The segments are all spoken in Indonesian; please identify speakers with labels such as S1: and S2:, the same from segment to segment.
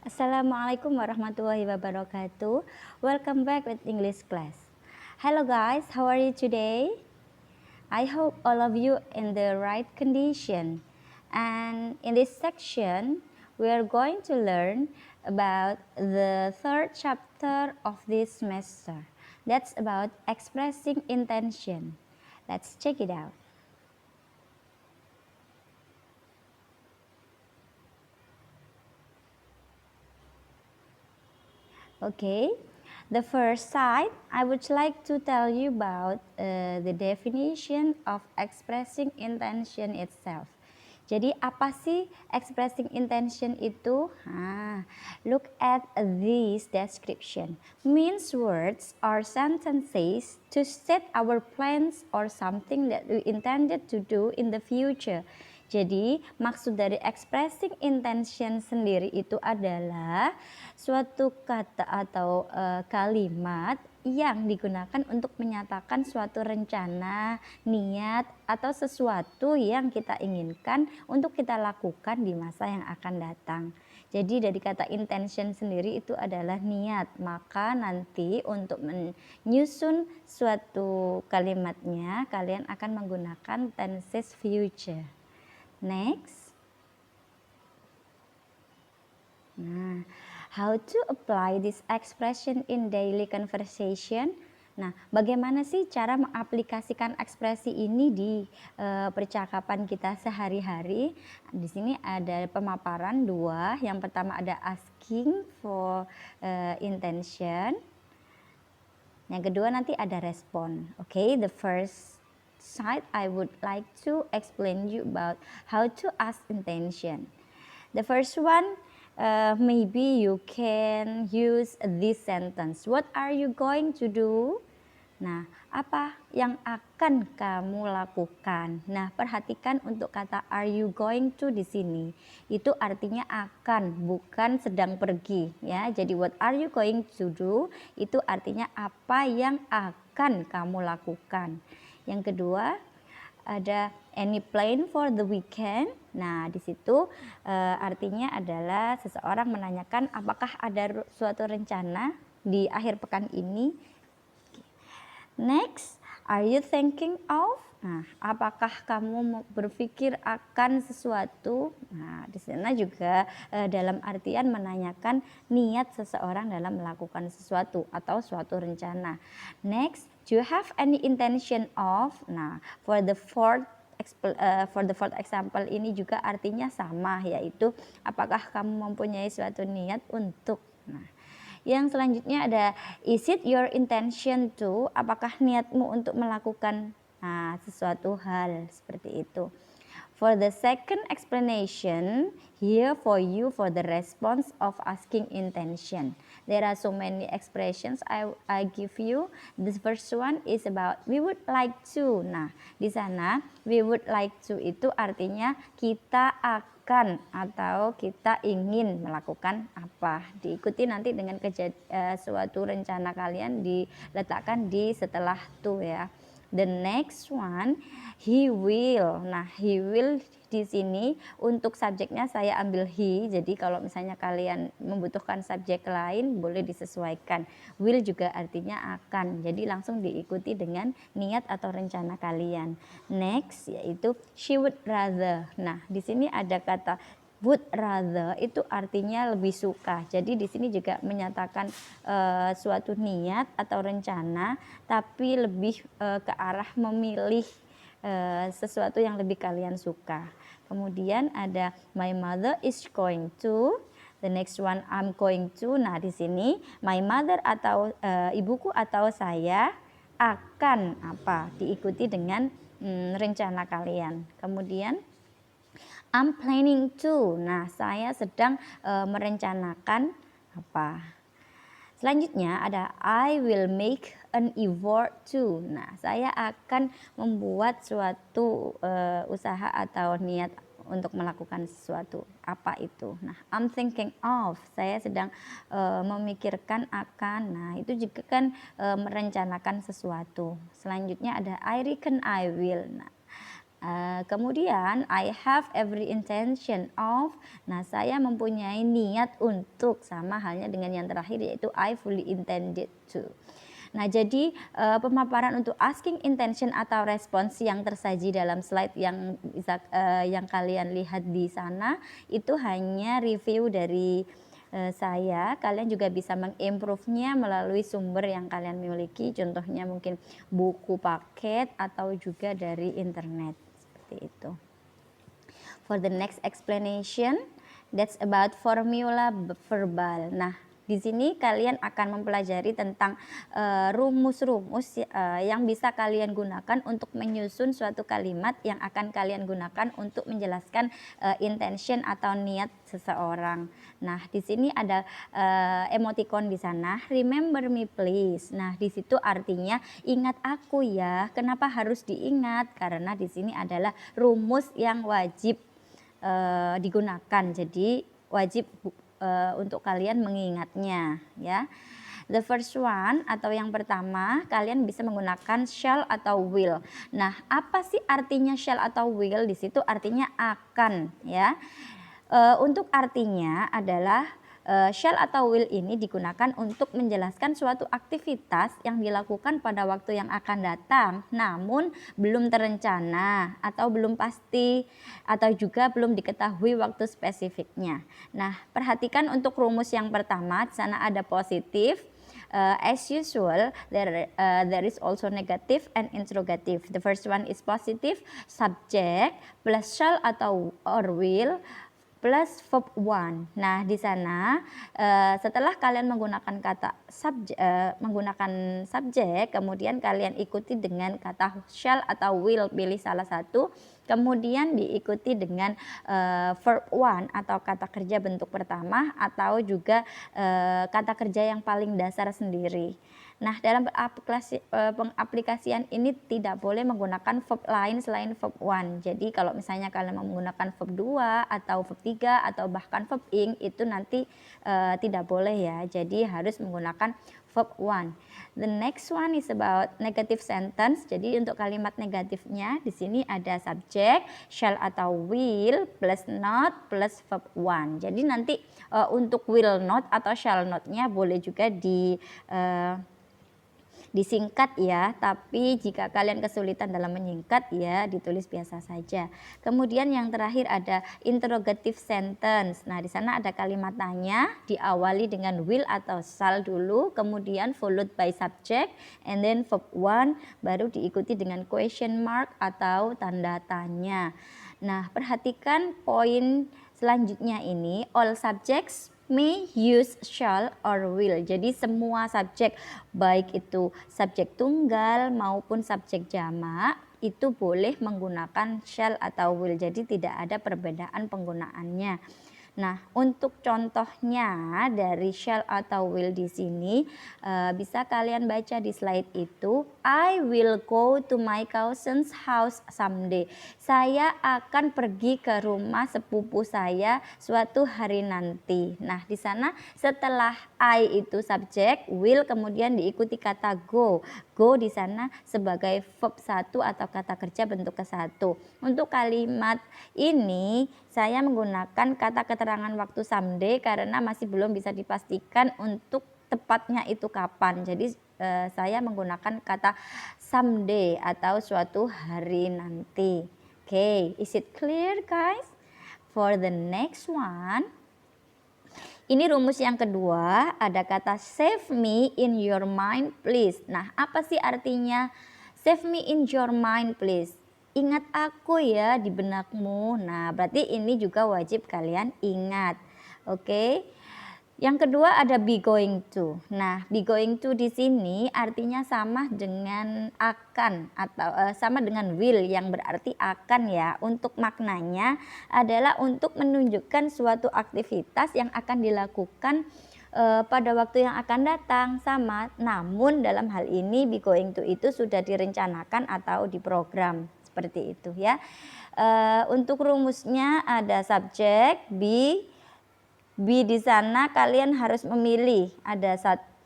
S1: Assalamualaikum warahmatullahi wabarakatuh. Welcome back with English class. Hello guys, how are you today? I hope all of you in the right condition. And in this section, we are going to learn about the third chapter of this semester. That's about expressing intention. Let's check it out. Okay, the first side, I would like to tell you about the definition of expressing intention itself. Jadi apa sih expressing intention itu? Look at this description. Means words or sentences to state our plans or something that we intended to do in the future. Jadi maksud dari expressing intention sendiri itu adalah suatu kata atau kalimat yang digunakan untuk menyatakan suatu rencana, niat, atau sesuatu yang kita inginkan untuk kita lakukan di masa yang akan datang. Jadi dari kata intention sendiri itu adalah niat, maka nanti untuk menyusun suatu kalimatnya kalian akan menggunakan tenses future. Next. Nah, how to apply this expression in daily conversation? Nah, bagaimana sih cara mengaplikasikan ekspresi ini di percakapan kita sehari-hari? Di sini ada pemaparan dua. Yang pertama ada asking for intention. Yang kedua nanti ada respon. Okay, the first side I would like to explain you about how to ask intention. The first one, maybe you can use this sentence. What are you going to do? Nah, apa yang akan kamu lakukan? Nah, perhatikan untuk kata are you going to di sini. Itu artinya akan, bukan sedang pergi ya. Jadi what are you going to do? Itu artinya apa yang akan kamu lakukan. Yang kedua, ada any plan for the weekend. Nah, di situ artinya adalah seseorang menanyakan apakah ada suatu rencana di akhir pekan ini. Next, are you thinking of? Nah, apakah kamu berpikir akan sesuatu? Nah, di sana juga dalam artian menanyakan niat seseorang dalam melakukan sesuatu atau suatu rencana. Next, do you have any intention of? Nah, for the fourth example ini juga artinya sama, yaitu apakah kamu mempunyai suatu niat untuk. Nah, yang selanjutnya ada is it your intention to? Apakah niatmu untuk melakukan sesuatu hal seperti itu. For the second explanation, here for you for the response of asking intention. There are so many expressions I give you. This first one is about we would like to. Nah, di sana we would like to itu artinya kita akan atau kita ingin melakukan apa. Diikuti nanti dengan suatu rencana kalian diletakkan di setelah to ya. The next one, he will. Nah, he will di sini untuk subjeknya saya ambil he. Jadi kalau misalnya kalian membutuhkan subjek lain boleh disesuaikan. Will juga artinya akan. Jadi langsung diikuti dengan niat atau rencana kalian. Next yaitu she would rather. Nah, di sini ada kata would rather itu artinya lebih suka. Jadi di sini juga menyatakan suatu niat atau rencana, tapi lebih ke arah memilih sesuatu yang lebih kalian suka. Kemudian ada my mother is going to. The next one I'm going to. Nah di sini my mother atau ibuku atau saya akan apa? Diikuti dengan rencana kalian. Kemudian I'm planning to. Nah, saya sedang merencanakan apa? Selanjutnya ada I will make an effort to. Nah, saya akan membuat suatu usaha atau niat untuk melakukan sesuatu. Apa itu? Nah, I'm thinking of. Saya sedang memikirkan akan. Nah, itu juga kan merencanakan sesuatu. Selanjutnya ada I reckon I will. Nah, Kemudian I have every intention of. Nah, saya mempunyai niat untuk, sama halnya dengan yang terakhir yaitu I fully intended to. Nah, jadi pemaparan untuk asking intention atau respons yang tersaji dalam slide yang bisa yang kalian lihat di sana itu hanya review dari saya. Kalian juga bisa mengimprove-nya melalui sumber yang kalian miliki, contohnya mungkin buku paket atau juga dari internet. Seperti itu. For the next explanation, that's about formula verbal. Nah, di sini kalian akan mempelajari tentang rumus-rumus yang bisa kalian gunakan untuk menyusun suatu kalimat yang akan kalian gunakan untuk menjelaskan intention atau niat seseorang. Nah, di sini ada emoticon di sana, remember me please. Nah, di situ artinya ingat aku ya. Kenapa harus diingat? Karena di sini adalah rumus yang wajib digunakan. Jadi wajib untuk kalian mengingatnya ya. The first one atau yang pertama, kalian bisa menggunakan shall atau will. Nah, apa sih artinya shall atau will? Di situ artinya akan ya. Untuk artinya adalah shall atau will ini digunakan untuk menjelaskan suatu aktivitas yang dilakukan pada waktu yang akan datang, namun belum terencana atau belum pasti atau juga belum diketahui waktu spesifiknya. Nah, perhatikan untuk rumus yang pertama, di sana ada positif. As usual, there is also negative and interrogative. The first one is positive, subject plus shall atau or will plus verb one. Nah, di sana setelah kalian menggunakan kata menggunakan subjek, kemudian kalian ikuti dengan kata shall atau will, pilih salah satu, kemudian diikuti dengan verb one atau kata kerja bentuk pertama atau juga kata kerja yang paling dasar sendiri. Nah, dalam pengaplikasian ini tidak boleh menggunakan verb lain selain verb one. Jadi kalau misalnya kalian menggunakan verb 2 atau verb 3 atau bahkan verb ing, itu nanti tidak boleh ya. Jadi harus menggunakan verb one. The next one is about negative sentence. Jadi untuk kalimat negatifnya di sini ada subject, shall atau will plus not plus verb one. Jadi nanti untuk will not atau shall not-nya boleh juga disingkat ya, tapi jika kalian kesulitan dalam menyingkat ya ditulis biasa saja. Kemudian yang terakhir ada interrogative sentence. Nah, di sana ada kalimat tanya diawali dengan will atau shall dulu, kemudian followed by subject and then verb one, baru diikuti dengan question mark atau tanda tanya. Nah, perhatikan poin selanjutnya ini, all subjects may use shall or will. Jadi semua subjek, baik itu subjek tunggal maupun subjek jamak, itu boleh menggunakan shall atau will. Jadi tidak ada perbedaan penggunaannya. Nah, untuk contohnya dari shall atau will di sini bisa kalian baca di slide itu. I will go to my cousin's house someday. Saya akan pergi ke rumah sepupu saya suatu hari nanti. Nah, di sana setelah I itu subjek, will kemudian diikuti kata go. Go di sana sebagai verb satu atau kata kerja bentuk ke-1. Untuk kalimat ini saya menggunakan kata keterangan waktu someday karena masih belum bisa dipastikan untuk tepatnya itu kapan. Jadi saya menggunakan kata someday atau suatu hari nanti. Okay, is it clear guys? For the next one, ini rumus yang kedua, ada kata save me in your mind please. Nah, apa sih artinya save me in your mind please? Ingat aku ya di benakmu. Nah, berarti ini juga wajib kalian ingat. Oke. Yang kedua ada be going to. Nah, be going to di sini artinya sama dengan akan atau sama dengan will yang berarti akan ya. Untuk maknanya adalah untuk menunjukkan suatu aktivitas yang akan dilakukan pada waktu yang akan datang sama. Namun dalam hal ini be going to itu sudah direncanakan atau diprogram. Seperti itu ya. Untuk rumusnya ada subjek, be di sana kalian harus memilih ada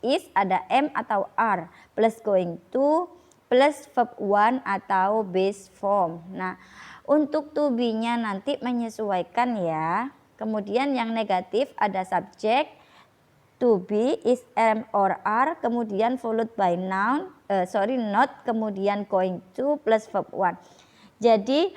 S1: is, ada am atau are, plus going to, plus verb one atau base form. Nah, untuk to be-nya nanti menyesuaikan ya. Kemudian yang negatif ada subjek, to be, is, am, or are, kemudian followed by noun, not, kemudian going to plus verb one. Jadi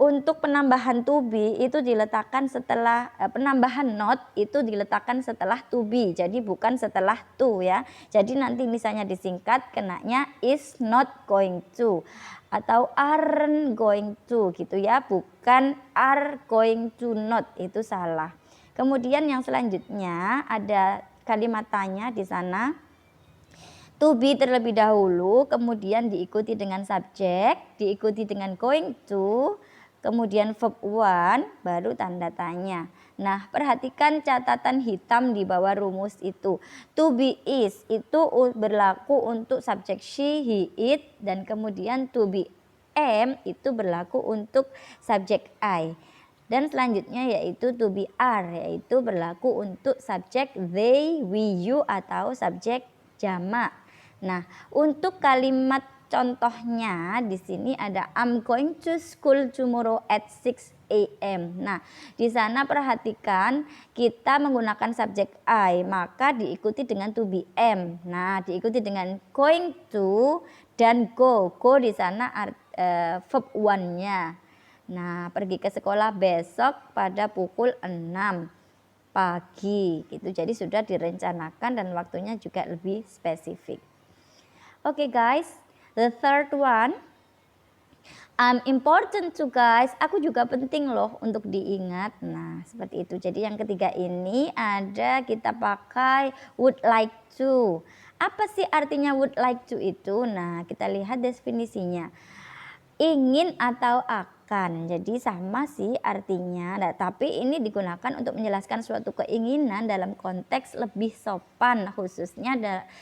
S1: untuk penambahan to be itu diletakkan setelah penambahan not itu diletakkan setelah to be. Jadi bukan setelah to ya. Jadi nanti misalnya disingkat kenanya is not going to atau aren't going to gitu ya. Bukan are going to not, itu salah. Kemudian yang selanjutnya ada kalimat tanya di sana. To be terlebih dahulu, kemudian diikuti dengan subjek, diikuti dengan going to, kemudian verb one, baru tanda tanya. Nah, perhatikan catatan hitam di bawah rumus itu. To be is itu berlaku untuk subjek she, he, it, dan kemudian to be am itu berlaku untuk subjek I. Dan selanjutnya yaitu to be are, yaitu berlaku untuk subjek they, we, you atau subjek jamak. Nah, untuk kalimat contohnya di sini ada I'm going to school tomorrow at 6 a.m. Nah, di sana perhatikan kita menggunakan subjek I, maka diikuti dengan to be am. Nah, diikuti dengan going to dan go. Go di sana verb one-nya. Nah, pergi ke sekolah besok pada pukul 6 pagi gitu. Jadi sudah direncanakan dan waktunya juga lebih spesifik. Okay guys, the third one, I'm important to guys. Aku juga penting loh untuk diingat. Nah, seperti itu. Jadi yang ketiga ini ada kita pakai would like to. Apa sih artinya would like to itu? Nah, kita lihat definisinya. Ingin atau akan, jadi sama sih artinya. Nah, tapi ini digunakan untuk menjelaskan suatu keinginan dalam konteks lebih sopan, khususnya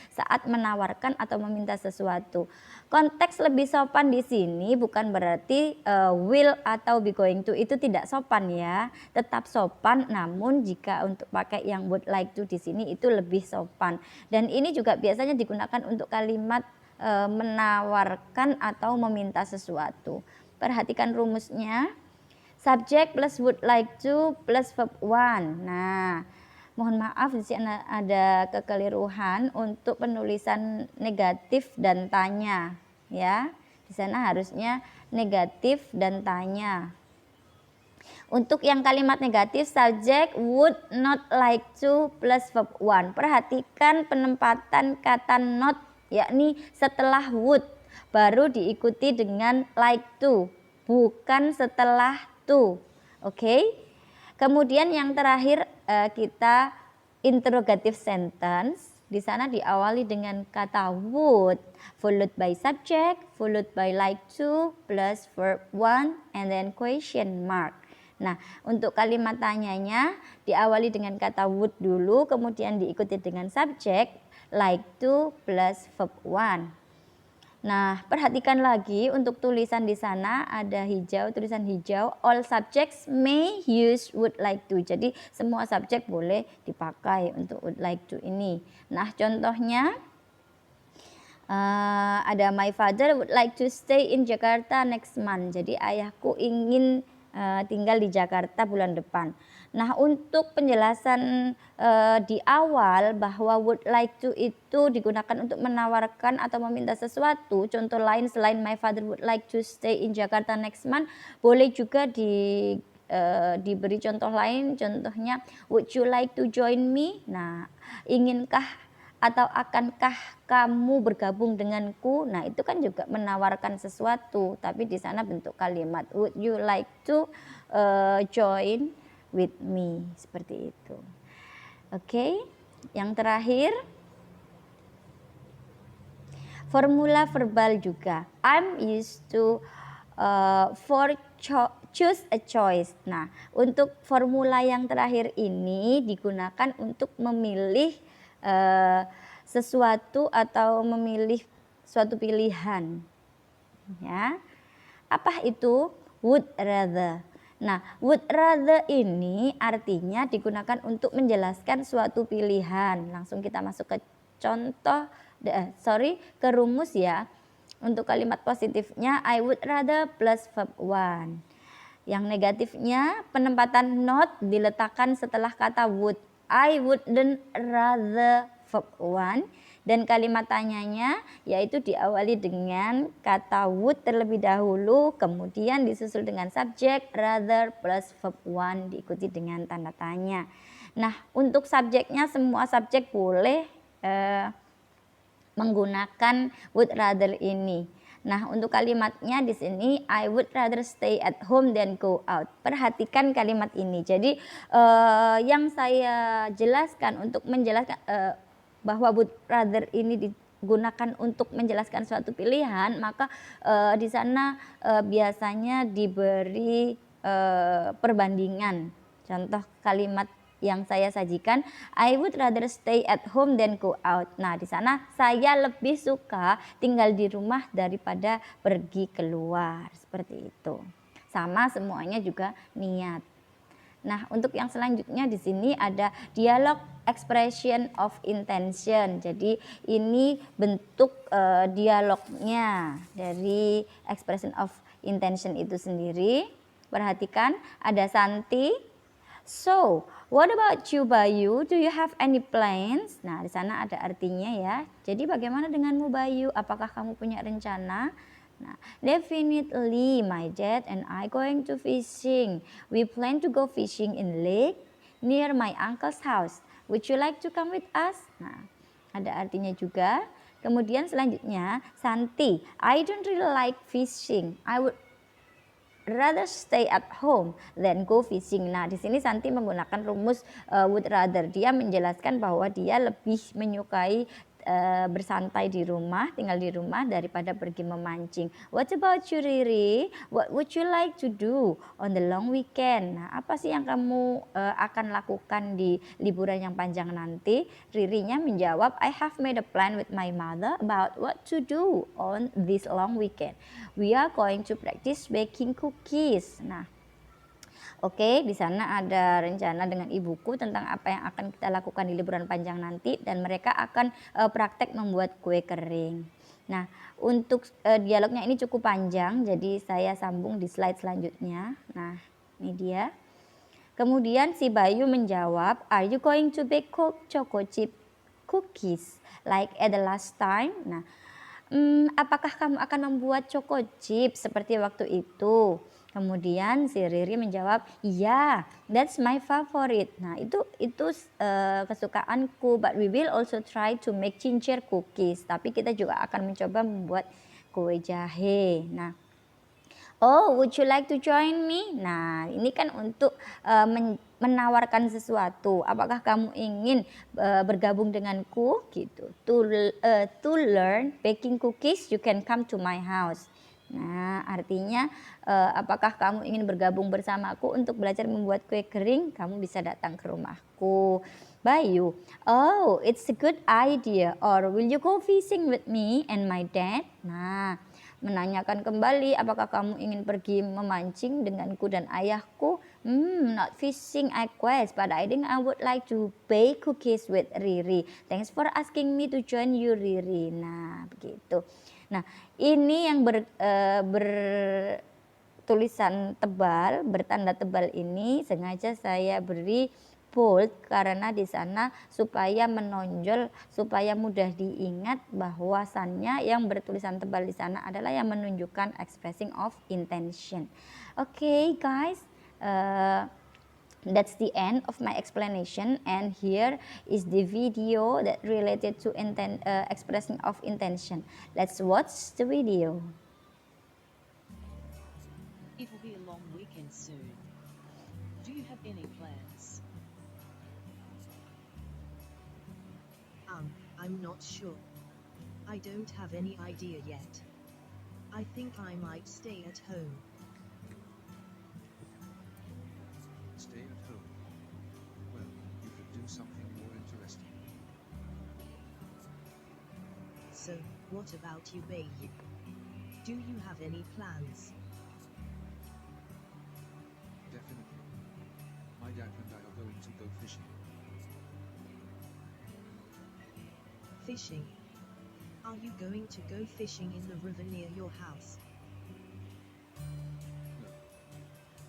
S1: saat menawarkan atau meminta sesuatu. Konteks lebih sopan di sini bukan berarti will atau be going to itu tidak sopan ya, tetap sopan. Namun jika untuk pakai yang would like to di sini itu lebih sopan. Dan ini juga biasanya digunakan untuk kalimat menawarkan atau meminta sesuatu. Perhatikan rumusnya. Subject plus would like to plus verb one. Nah, mohon maaf di sini ada kekeliruan untuk penulisan negatif dan tanya ya. Di sana harusnya negatif dan tanya. Untuk yang kalimat negatif, subject would not like to plus verb one. Perhatikan penempatan kata not, yakni setelah would, baru diikuti dengan like to, bukan setelah to. Oke. Kemudian yang terakhir kita interrogative sentence. Di sana diawali dengan kata would, followed by subject, followed by like to, plus verb one, and then question mark. Nah, untuk kalimat tanyanya diawali dengan kata would dulu, kemudian diikuti dengan subjek, like to plus verb one. Nah, perhatikan lagi untuk tulisan di sana ada hijau, tulisan hijau, all subjects may use would like to. Jadi semua subjek boleh dipakai untuk would like to ini. Nah, contohnya ada my father would like to stay in Jakarta next month. Jadi ayahku ingin tinggal di Jakarta bulan depan. Nah, untuk penjelasan di awal bahwa would like to itu digunakan untuk menawarkan atau meminta sesuatu. Contoh lain selain my father would like to stay in Jakarta next month, boleh juga diberi contoh lain. Contohnya would you like to join me? Nah, inginkah atau akankah kamu bergabung denganku? Nah, itu kan juga menawarkan sesuatu, tapi di sana bentuk kalimat would you like to join with me, seperti itu. Oke, yang terakhir formula verbal juga. I'm used to choose a choice. Nah, untuk formula yang terakhir ini digunakan untuk memilih sesuatu atau memilih suatu pilihan. Ya. Apa itu? Would rather. Nah, would rather ini artinya digunakan untuk menjelaskan suatu pilihan. Langsung kita masuk ke contoh, ke rumus ya. Untuk kalimat positifnya I would rather plus verb one. Yang negatifnya penempatan not diletakkan setelah kata would. I wouldn't rather verb one. Dan kalimat tanyanya yaitu diawali dengan kata would terlebih dahulu, kemudian disusul dengan subjek rather plus verb one diikuti dengan tanda tanya. Nah, untuk subjeknya semua subjek boleh menggunakan would rather ini. Nah, untuk kalimatnya di sini I would rather stay at home than go out. Perhatikan kalimat ini. Jadi yang saya jelaskan untuk menjelaskan bahwa would rather ini digunakan untuk menjelaskan suatu pilihan, maka di sana biasanya diberi perbandingan. Contoh kalimat yang saya sajikan, I would rather stay at home than go out. Nah, di sana saya lebih suka tinggal di rumah daripada pergi keluar. Seperti itu. Sama semuanya juga niat. Nah, untuk yang selanjutnya di sini ada dialog expression of intention. Jadi ini bentuk dialognya dari expression of intention itu sendiri. Perhatikan ada Santi. So, what about you Bayu? Do you have any plans? Nah, di sana ada artinya ya. Jadi bagaimana denganmu Bayu? Apakah kamu punya rencana? Nah, definitely my dad and I going to fishing. We plan to go fishing in lake near my uncle's house. Would you like to come with us? Nah, ada artinya juga. Kemudian selanjutnya Santi, I don't really like fishing. I would rather stay at home than go fishing. Nah, di sini Santi menggunakan rumus would rather. Dia menjelaskan bahwa dia lebih menyukai bersantai di rumah, tinggal di rumah daripada pergi memancing. What about you Riri? What would you like to do on the long weekend? Nah, apa sih yang kamu akan lakukan di liburan yang panjang nanti? Ririnya menjawab, I have made a plan with my mother about what to do on this long weekend. We are going to practice baking cookies. Nah, oke, di sana ada rencana dengan ibuku tentang apa yang akan kita lakukan di liburan panjang nanti dan mereka akan praktek membuat kue kering. Nah, untuk dialognya ini cukup panjang, jadi saya sambung di slide selanjutnya. Nah, ini dia. Kemudian si Bayu menjawab, are you going to bake choco chip cookies like at the last time? Nah, apakah kamu akan membuat choco chip seperti waktu itu? Kemudian si Riri menjawab, iya, that's my favorite. Nah, itu kesukaanku, but we will also try to make ginger cookies. Tapi kita juga akan mencoba membuat kue jahe. Nah, oh, would you like to join me? Nah, ini kan untuk menawarkan sesuatu. Apakah kamu ingin bergabung denganku? Gitu. To learn baking cookies, you can come to my house. Nah, artinya apakah kamu ingin bergabung bersamaku untuk belajar membuat kue kering? Kamu bisa datang ke rumahku. Bayu, oh, it's a good idea. Or will you go fishing with me and my dad? Nah, menanyakan kembali apakah kamu ingin pergi memancing denganku dan ayahku. Not fishing I quest, but I think I would like to bake cookies with Riri. Thanks for asking me to join you Riri. Nah, begitu. Nah, ini yang bertulisan tebal, bertanda tebal ini sengaja saya beri bold karena di sana supaya menonjol, supaya mudah diingat bahwasannya yang bertulisan tebal di sana adalah yang menunjukkan expressing of intention. Okay, guys. That's the end of my explanation, and here is the video that related to expressing of intention. Let's watch the video.
S2: It will be a long weekend soon. Do you have any plans?
S3: I'm not sure. I don't have any idea yet. I think I might stay at home.
S4: Stay at home. Well, you could do something more interesting.
S3: So, what about you, Bayu? Do you have any plans?
S4: Definitely. My dad and I are going to go fishing.
S3: Fishing? Are you going to go fishing in the river near your house?
S4: No.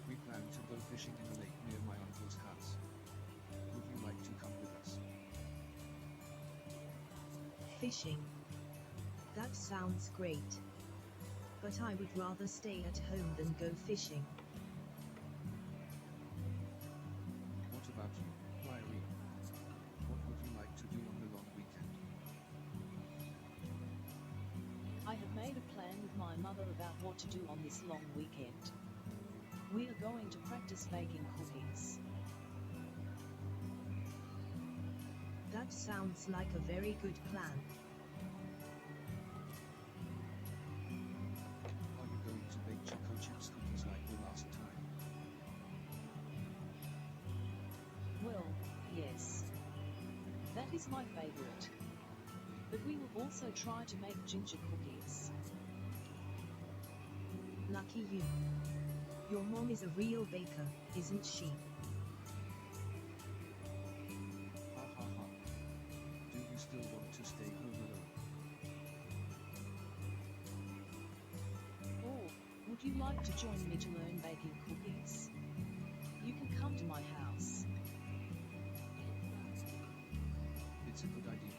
S4: We plan to go fishing in a lake near my uncle's house. Would you like to come with us?
S3: Fishing. That sounds great. But I would rather stay at home than go fishing.
S4: What about you, Ryrie? What would you like to do on the long weekend?
S2: I have made a plan with my mother about what to do on this long weekend. We are going to practice baking cookies.
S3: That sounds like a very good plan.
S4: Are you going to bake choco chips cookies like the last time?
S2: Well, yes. That is my favorite. But we will also try to make ginger cookies.
S3: Lucky you. Your mom is a real baker, isn't she?
S4: Ha ha ha. Do you still want to stay home alone?
S2: Or, would you like to join me to learn baking cookies? You can come to my house.
S4: It's a good idea.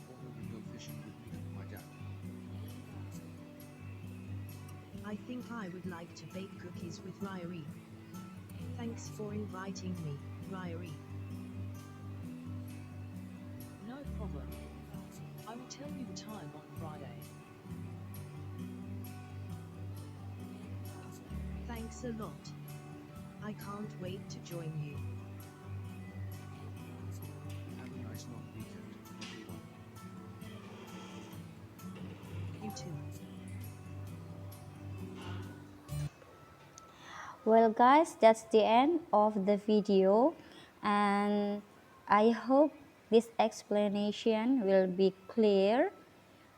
S4: Or will you go fishing with me and my dad?
S3: I think I would like to bake cookies with Ryrie. Thanks for inviting me, Ryrie.
S2: No problem. I will tell you the time on Friday.
S3: Thanks a lot. I can't wait to join you.
S4: Have a nice long weekend, everyone.
S3: You too.
S1: Well guys, that's the end of the video, and I hope this explanation will be clear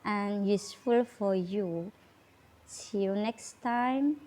S1: and useful for you. See you next time.